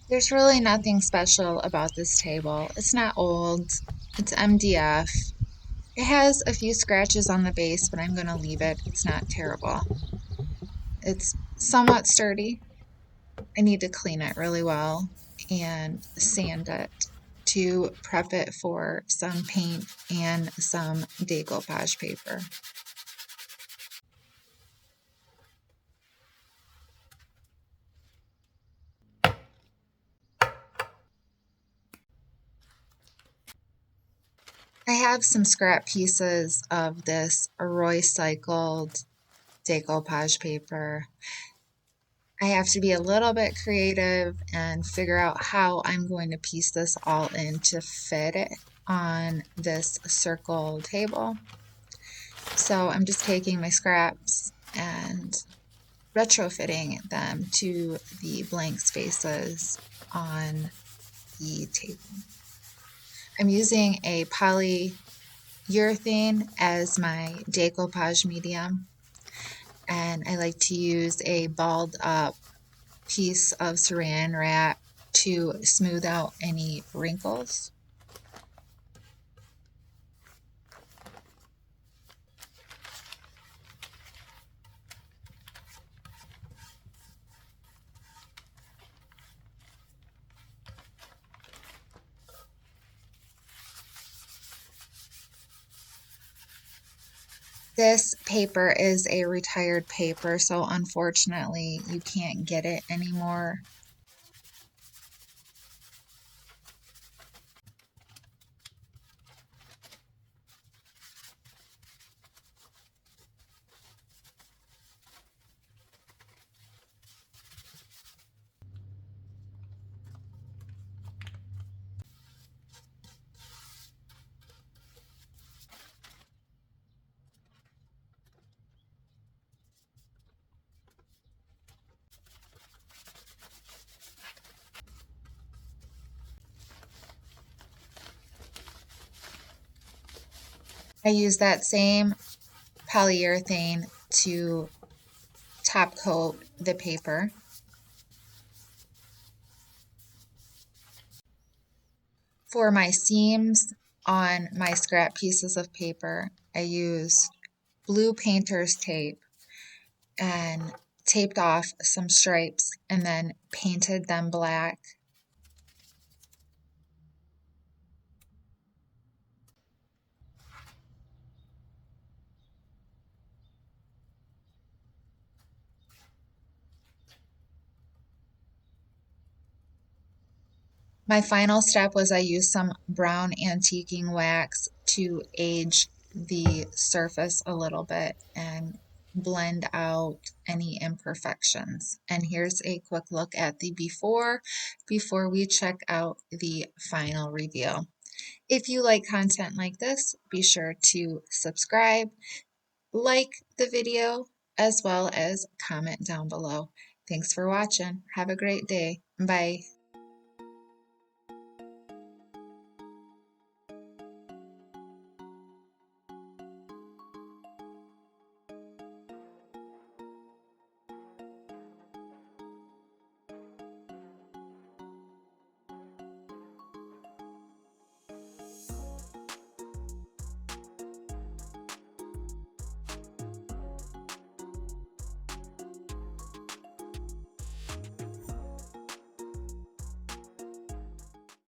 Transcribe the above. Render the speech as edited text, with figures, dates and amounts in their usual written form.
There's really nothing special about this table. It's not old, it's MDF. It has a few scratches on the base, but I'm going to leave it. It's not terrible. It's somewhat sturdy. I need to clean it really well and sand it to prep it for some paint and some decoupage paper. I have some scrap pieces of this recycled decoupage paper. I have to be a little bit creative and figure out how I'm going to piece this all in to fit it on this circle table. So I'm just taking my scraps and retrofitting them to the blank spaces on the table. I'm using a polyurethane as my decoupage medium, and I like to use a balled up piece of saran wrap to smooth out any wrinkles. This paper is a retired paper, so unfortunately you can't get it anymore. I use that same polyurethane to top coat the paper. For my seams on my scrap pieces of paper, I used blue painter's tape and taped off some stripes and then painted them black. My final step was I used some brown antiquing wax to age the surface a little bit and blend out any imperfections. And here's a quick look at the before we check out the final review. If you like content like this, be sure to subscribe, like the video, as well as comment down below. Thanks for watching. Have a great day. Bye.